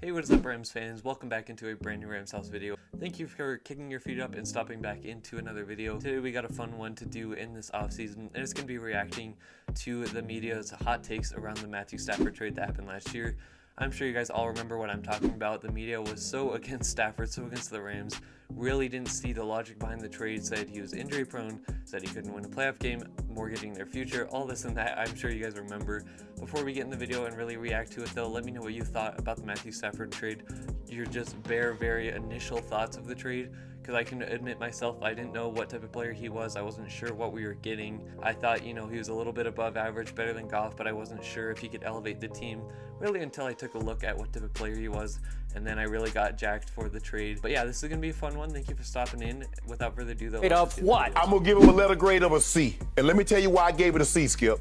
Hey, what is up, Rams fans? Welcome back into a brand new Rams House video. Thank you for kicking your feet up and stopping back into another video. Today we got a fun one to do in this offseason, and it's going to be reacting to the media's hot takes around the Matthew Stafford trade that happened last year. I'm sure you guys all remember what I'm talking about. The media was so against Stafford, so against the Rams, really didn't see the logic behind the trade, said he was injury prone, said he couldn't win a playoff game, mortgaging their future, all this and that. I'm sure you guys remember. Before we get in the video and really react to it though, let me know what you thought about the Matthew Stafford trade. Your just very initial thoughts of the trade, because I can admit myself, I didn't know what type of player he was. I wasn't sure what we were getting. I thought, he was a little bit above average, better than Goff, but I wasn't sure if he could elevate the team really until I took a look at what type of player he was, and then I really got jacked for the trade. But yeah, this is gonna be a fun one. Thank you for stopping in. Without further ado though, what? I'm gonna give him a letter grade of a C, and let me tell you why I gave it a C, Skip.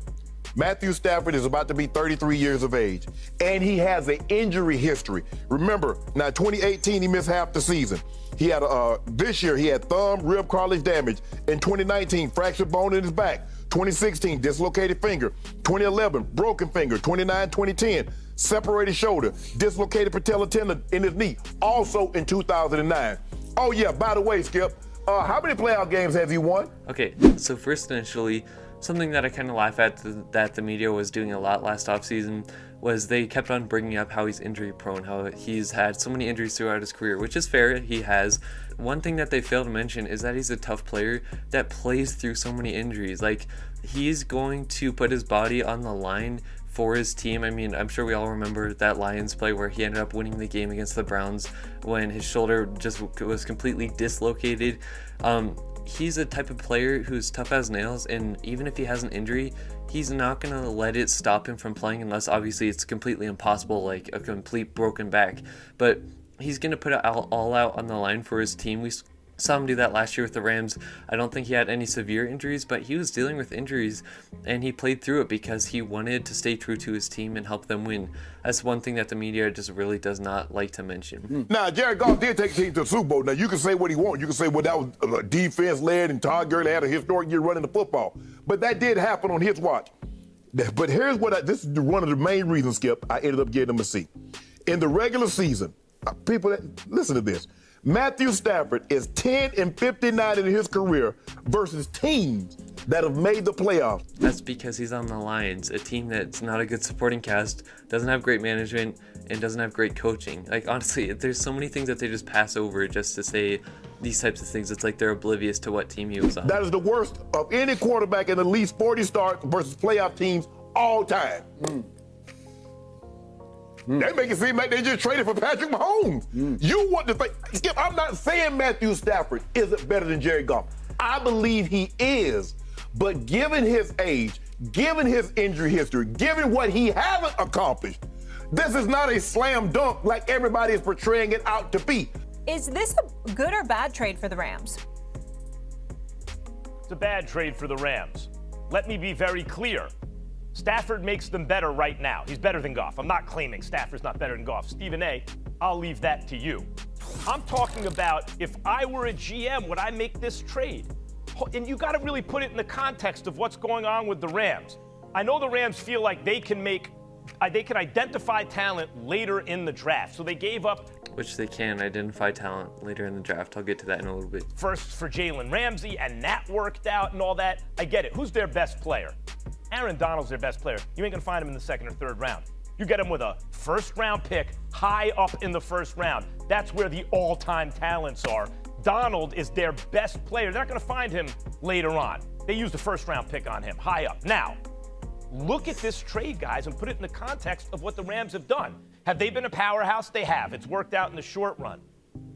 Matthew Stafford is about to be 33 years of age, and he has an injury history. Remember, now 2018 he missed half the season. He had this year he had thumb, rib, cartilage damage. In 2019, fractured bone in his back. 2016, dislocated finger. 2011, broken finger. 2010, separated shoulder, dislocated patella tendon in his knee. Also in 2009. Oh yeah, by the way, Skip, how many playoff games has he won? Okay, so first initially, something that I kind of laugh at that the media was doing a lot last offseason was they kept on bringing up how he's injury prone, how he's had so many injuries throughout his career, which is fair, he has. One thing that they fail to mention is that he's a tough player that plays through so many injuries. Like, he's going to put his body on the line for his team. I mean, I'm sure we all remember that Lions play where he ended up winning the game against the Browns when his shoulder just was completely dislocated. He's a type of player who's tough as nails, and even if he has an injury, he's not going to let it stop him from playing unless obviously it's completely impossible, like a complete broken back. But he's going to put it all out on the line for his team. We saw him do that last year with the Rams. I don't think he had any severe injuries, but he was dealing with injuries, and he played through it because he wanted to stay true to his team and help them win. That's one thing that the media just really does not like to mention. Now, Jared Goff did take the team to the Super Bowl. Now, you can say what he wants. You can say, well, that was defense-led, and Todd Gurley had a historic year running the football. But that did happen on his watch. But here's this is one of the main reasons, Skip, I ended up getting him a C. In the regular season, people, listen to this. Matthew Stafford is 10-59 in his career versus teams that have made the playoffs. That's because he's on the Lions, a team that's not a good supporting cast, doesn't have great management, and doesn't have great coaching. Like, honestly, there's so many things that they just pass over just to say these types of things. It's like they're oblivious to what team he was on. That is the worst of any quarterback in at least 40 starts versus playoff teams all time. They make it seem like they just traded for Patrick Mahomes. You want to think, Skip, I'm not saying Matthew Stafford isn't better than Jared Goff. I believe he is. But given his age, given his injury history, given what he hasn't accomplished, this is not a slam dunk like everybody is portraying it out to be. Is this a good or bad trade for the Rams? It's a bad trade for the Rams. Let me be very clear. Stafford makes them better right now. He's better than Goff. I'm not claiming Stafford's not better than Goff. Stephen A., I'll leave that to you. I'm talking about if I were a GM, would I make this trade? And you got to really put it in the context of what's going on with the Rams. I know the Rams feel like they can identify talent later in the draft. So they gave up, which they can identify talent later in the draft. I'll get to that in a little bit. First for Jalen Ramsey, and that worked out and all that. I get it. Who's their best player? Aaron Donald's their best player. You ain't gonna find him in the second or third round. You get him with a first-round pick, high up in the first round. That's where the all-time talents are. Donald is their best player. They're not gonna find him later on. They used a first-round pick on him, high up. Now, look at this trade, guys, and put it in the context of what the Rams have done. Have they been a powerhouse? They have. It's worked out in the short run.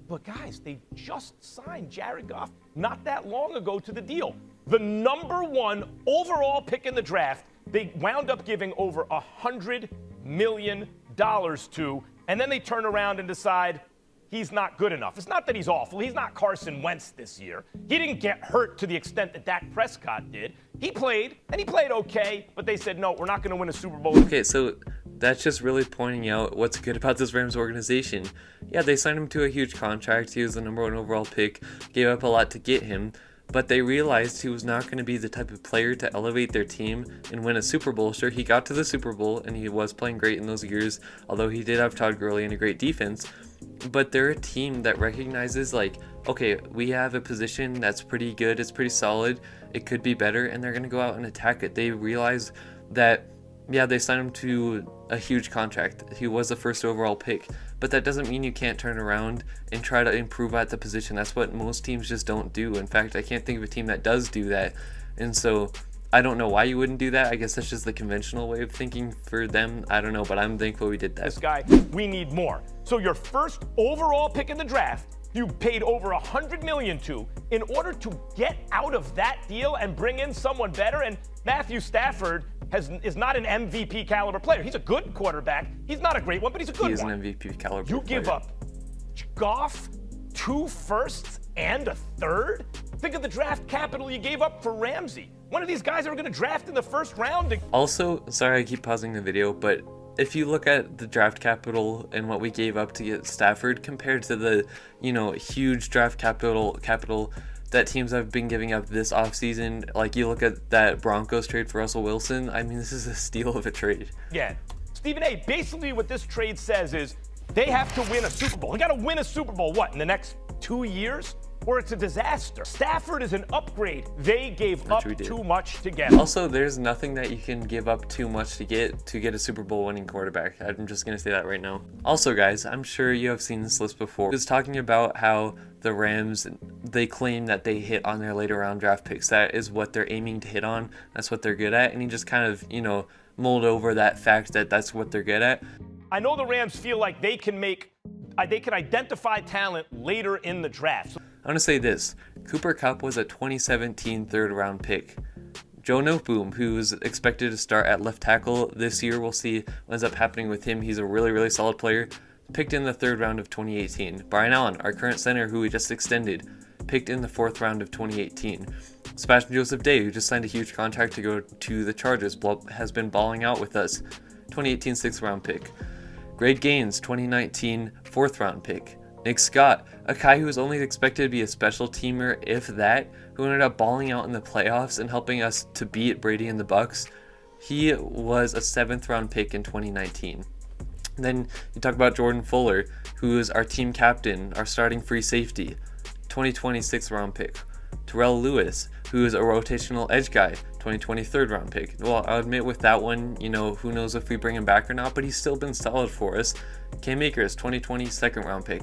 But guys, they just signed Jared Goff not that long ago to the deal. The #1 overall pick in the draft, they wound up giving over $100 million to, and then they turn around and decide he's not good enough. It's not that he's awful. He's not Carson Wentz this year. He didn't get hurt to the extent that Dak Prescott did. He played, and he played okay, but they said, no, we're not going to win a Super Bowl. Okay, so that's just really pointing out what's good about this Rams organization. Yeah, they signed him to a huge contract. He was the #1 overall pick, gave up a lot to get him. but they realized he was not going to be the type of player to elevate their team and win a Super Bowl. Sure, he got to the Super Bowl and he was playing great in those years, although he did have Todd Gurley and a great defense. But they're a team that recognizes, like, okay, we have a position that's pretty good, it's pretty solid, it could be better, and they're going to go out and attack it. They realize that, yeah, they signed him to a huge contract. He was the first overall pick, but that doesn't mean you can't turn around and try to improve at the position. That's what most teams just don't do. In fact, I can't think of a team that does do that. And so I don't know why you wouldn't do that. I guess that's just the conventional way of thinking for them. I don't know, but I'm thankful we did that. This guy, we need more. So your first overall pick in the draft, you paid over $100 million to, in order to get out of that deal and bring in someone better. And Matthew Stafford is not an MVP caliber player. He's a good quarterback. He's not a great one, but he's a good one. He is an MVP caliber player. You give up Goff, 2 firsts, and a 3rd? Think of the draft capital you gave up for Ramsey. One of these guys that were going to draft in the first round. Also, sorry I keep pausing the video, but if you look at the draft capital and what we gave up to get Stafford compared to the, huge draft capital that teams have been giving up this offseason, like you look at that Broncos trade for Russell Wilson, I mean, this is a steal of a trade. Yeah. Stephen A., basically what this trade says is they have to win a Super Bowl. They got to win a Super Bowl, what, in the next 2 years? Or it's a disaster. Stafford is an upgrade. They gave up too much to get. Also, there's nothing that you can give up too much to get a Super Bowl winning quarterback. I'm just going to say that right now. Also, guys, I'm sure you have seen this list before. He was talking about how the Rams, they claim that they hit on their later round draft picks. That is what they're aiming to hit on. That's what they're good at. And he just kind of, mulled over that fact that that's what they're good at. I know the Rams feel like they can identify talent later in the draft. I want to say this. Cooper Kupp was a 2017 third round pick. Joe Noteboom, who's expected to start at left tackle this year, we'll see what ends up happening with him. He's a really, really solid player. Picked in the 3rd round of 2018. Brian Allen, our current center, who we just extended, picked in the 4th round of 2018. Sebastian Joseph Day, who just signed a huge contract to go to the Chargers, has been balling out with us. 2018 6th round pick. Greg Gaines, 2019 4th round pick. Nick Scott, a guy who was only expected to be a special teamer, if that, who ended up balling out in the playoffs and helping us to beat Brady and the Bucks. He was a 7th round pick in 2019. And then you talk about Jordan Fuller, who is our team captain, our starting free safety, 2020 6th round pick. Terrell Lewis, who is a rotational edge guy, 2020 3rd round pick. Well, I'll admit with that one, who knows if we bring him back or not, but he's still been solid for us. Cam Akers, 2020 2nd round pick.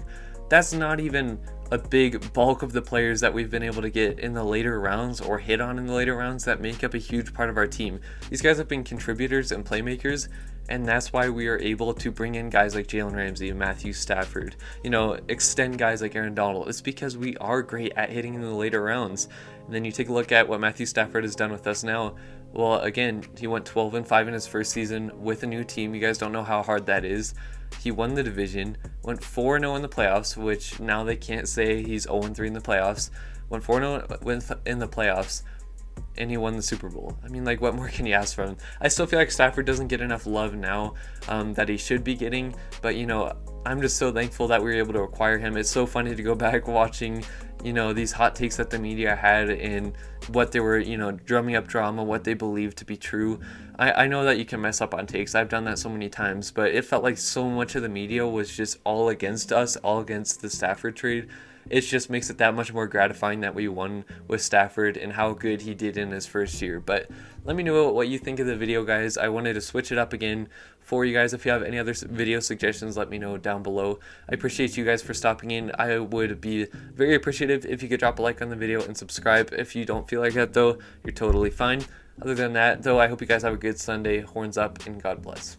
That's not even a big bulk of the players that we've been able to get in the later rounds or hit on in the later rounds that make up a huge part of our team. These guys have been contributors and playmakers, and that's why we are able to bring in guys like Jalen Ramsey and Matthew Stafford, extend guys like Aaron Donald. It's because we are great at hitting in the later rounds. And then you take a look at what Matthew Stafford has done with us now. Well, again, he went 12-5 in his first season with a new team. You guys don't know how hard that is. He won the division, went 4-0 in the playoffs, which now they can't say he's 0-3 in the playoffs. Went 4-0 in the playoffs, and he won the Super Bowl. I mean, what more can you ask from him? I still feel like Stafford doesn't get enough love now that he should be getting, but, I'm just so thankful that we were able to acquire him. It's so funny to go back watching, these hot takes that the media had and what they were, drumming up drama, what they believed to be true. I know that you can mess up on takes. I've done that so many times, but it felt like so much of the media was just all against us, all against the Stafford trade. It just makes it that much more gratifying that we won with Stafford and how good he did in his first year. But let me know what you think of the video, guys. I wanted to switch it up again for you guys. If you have any other video suggestions, let me know down below. I appreciate you guys for stopping in. I would be very appreciative if you could drop a like on the video and subscribe. If you don't feel like that, though, you're totally fine. Other than that, though, I hope you guys have a good Sunday. Horns up and God bless.